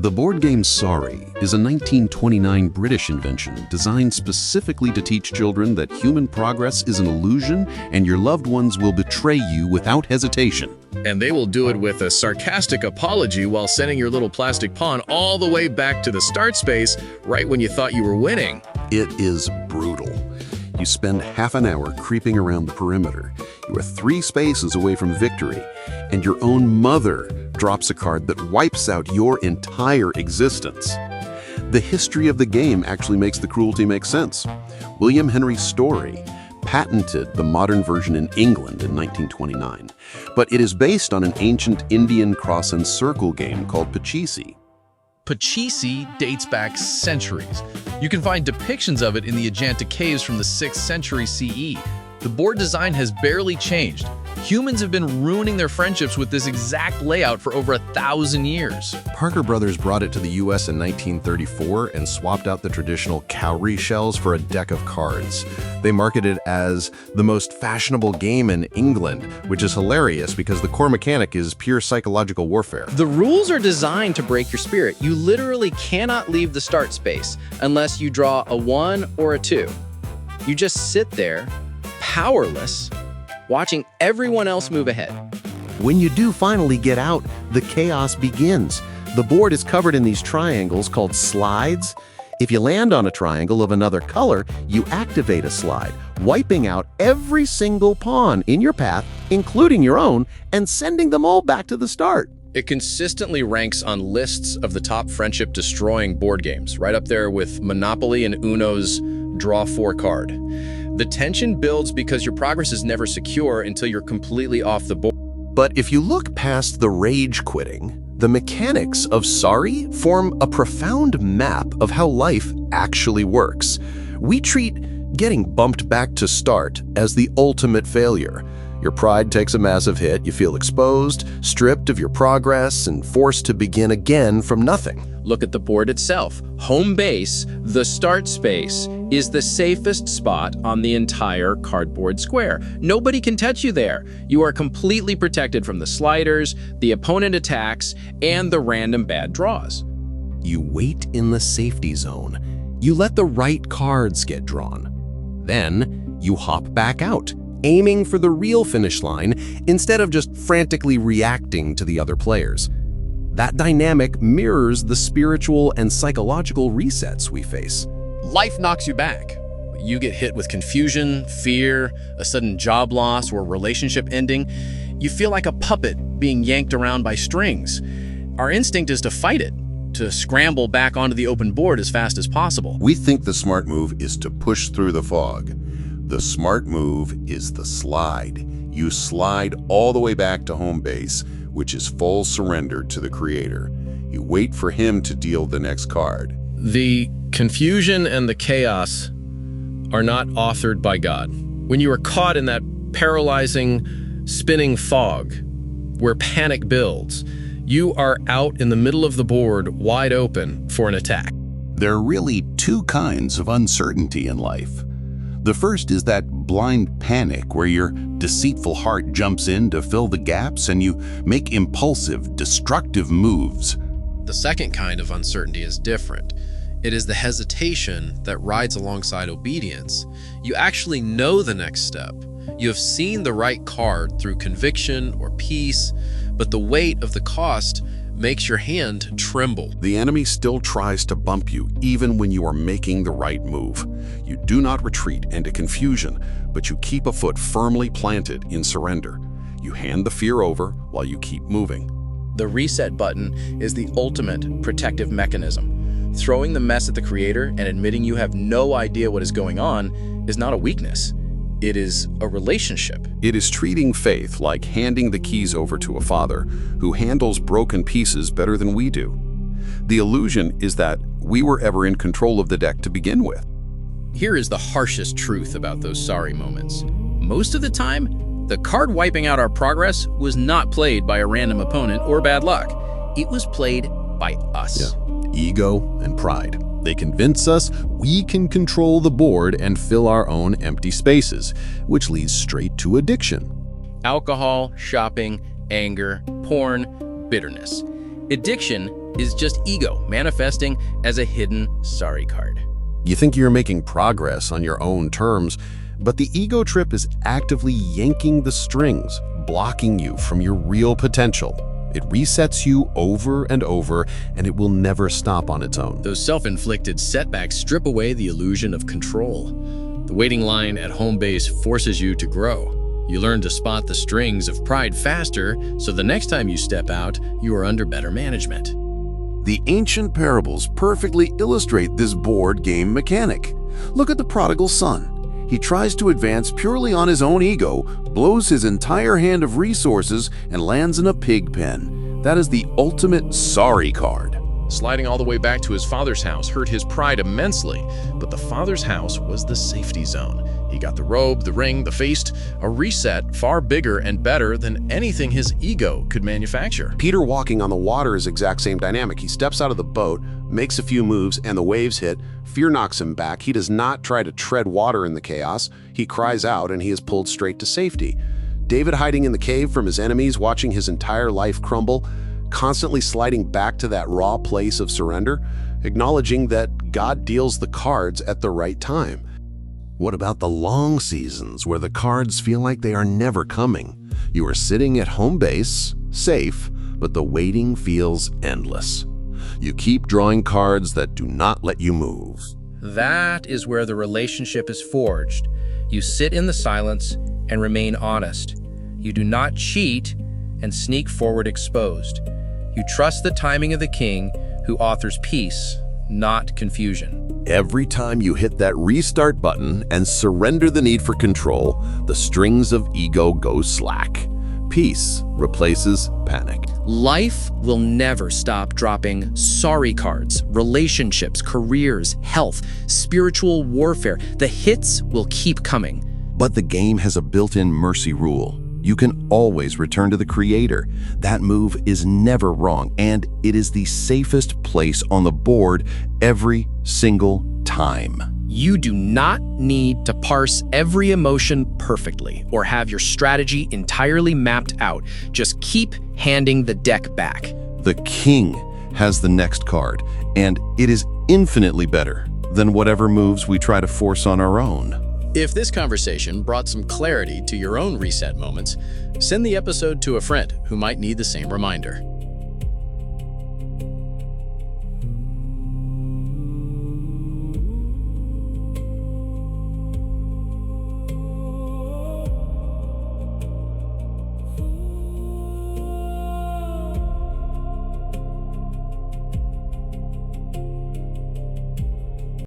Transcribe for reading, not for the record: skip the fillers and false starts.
The board game Sorry is a 1929 British invention designed specifically to teach children that human progress is an illusion and your loved ones will betray you without hesitation. And they will do it with a sarcastic apology while sending your little plastic pawn all the way back to the start space right when you thought you were winning. It is brutal. You spend half an hour creeping around the perimeter. You are 3 spaces away from victory, and your own mother drops a card that wipes out your entire existence. The history of the game actually makes the cruelty make sense. William Henry Story patented the modern version in England in 1929, but it is based on an ancient Indian cross and circle game called Pachisi. Pachisi dates back centuries. You can find depictions of it in the Ajanta caves from the 6th century CE. The board design has barely changed. Humans have been ruining their friendships with this exact layout for over 1,000 years. Parker Brothers brought it to the US in 1934 and swapped out the traditional cowrie shells for a deck of cards. They marketed it as the most fashionable game in England, which is hilarious because the core mechanic is pure psychological warfare. The rules are designed to break your spirit. You literally cannot leave the start space unless you draw a 1 or a 2. You just sit there, powerless, watching everyone else move ahead. When you do finally get out, the chaos begins. The board is covered in these triangles called slides. If you land on a triangle of another color, you activate a slide, wiping out every single pawn in your path, including your own, and sending them all back to the start. It consistently ranks on lists of the top friendship-destroying board games, right up there with Monopoly and Uno's Draw 4 card. The tension builds because your progress is never secure until you're completely off the board. But if you look past the rage quitting, the mechanics of Sorry form a profound map of how life actually works. We treat getting bumped back to start as the ultimate failure. Your pride takes a massive hit, you feel exposed, stripped of your progress, and forced to begin again from nothing. Look at the board itself. Home base, the start space, is the safest spot on the entire cardboard square. Nobody can touch you there. You are completely protected from the sliders, the opponent attacks, and the random bad draws. You wait in the safety zone. You let the right cards get drawn. Then you hop back out, aiming for the real finish line instead of just frantically reacting to the other players. That dynamic mirrors the spiritual and psychological resets we face. Life knocks you back. You get hit with confusion, fear, a sudden job loss, or relationship ending. You feel like a puppet being yanked around by strings. Our instinct is to fight it, to scramble back onto the open board as fast as possible. We think the smart move is to push through the fog. The smart move is the slide. You slide all the way back to home base, which is full surrender to the creator. You wait for him to deal the next card. The confusion and the chaos are not authored by God. When you are caught in that paralyzing, spinning fog where panic builds, you are out in the middle of the board, wide open for an attack. There are really 2 kinds of uncertainty in life. The first is that blind panic where your deceitful heart jumps in to fill the gaps and you make impulsive, destructive moves. The second kind of uncertainty is different. It is the hesitation that rides alongside obedience. You actually know the next step. You have seen the right card through conviction or peace, but the weight of the cost makes your hand tremble. The enemy still tries to bump you even when you are making the right move. You do not retreat into confusion, but you keep a foot firmly planted in surrender. You hand the fear over while you keep moving. The reset button is the ultimate protective mechanism. Throwing the mess at the creator and admitting you have no idea what is going on is not a weakness. It is a relationship. It is treating faith like handing the keys over to a father who handles broken pieces better than we do. The illusion is that we were ever in control of the deck to begin with. Here is the harshest truth about those sorry moments. Most of the time, the card wiping out our progress was not played by a random opponent or bad luck. It was played by us. Ego and pride. They convince us we can control the board and fill our own empty spaces, which leads straight to addiction. Alcohol, shopping, anger, porn, bitterness. Addiction is just ego manifesting as a hidden sorry card. You think you're making progress on your own terms, but the ego trip is actively yanking the strings, blocking you from your real potential. It resets you over and over, and it will never stop on its own. Those self-inflicted setbacks strip away the illusion of control. The waiting line at home base forces you to grow. You learn to spot the strings of pride faster, so the next time you step out, you are under better management. The ancient parables perfectly illustrate this board game mechanic. Look at the prodigal son. He tries to advance purely on his own ego, blows his entire hand of resources, and lands in a pig pen. That is the ultimate sorry card. Sliding all the way back to his father's house hurt his pride immensely, but the father's house was the safety zone. He got the robe, the ring, the feast, a reset far bigger and better than anything his ego could manufacture. Peter walking on the water is exact same dynamic. He steps out of the boat, makes a few moves, and the waves hit. Fear knocks him back. He does not try to tread water in the chaos. He cries out, and he is pulled straight to safety. David hiding in the cave from his enemies, watching his entire life crumble, constantly sliding back to that raw place of surrender, acknowledging that God deals the cards at the right time. What about the long seasons where the cards feel like they are never coming? You are sitting at home base, safe, but the waiting feels endless. You keep drawing cards that do not let you move. That is where the relationship is forged. You sit in the silence and remain honest. You do not cheat and sneak forward exposed. You trust the timing of the king who authors peace, not confusion. Every time you hit that restart button and surrender the need for control, the strings of ego go slack. Peace replaces panic. Life will never stop dropping sorry cards, relationships, careers, health, spiritual warfare. The hits will keep coming. But the game has a built-in mercy rule. You can always return to the creator. That move is never wrong, and it is the safest place on the board every single time. You do not need to parse every emotion perfectly or have your strategy entirely mapped out. Just keep handing the deck back. The king has the next card, and it is infinitely better than whatever moves we try to force on our own. If this conversation brought some clarity to your own reset moments, send the episode to a friend who might need the same reminder.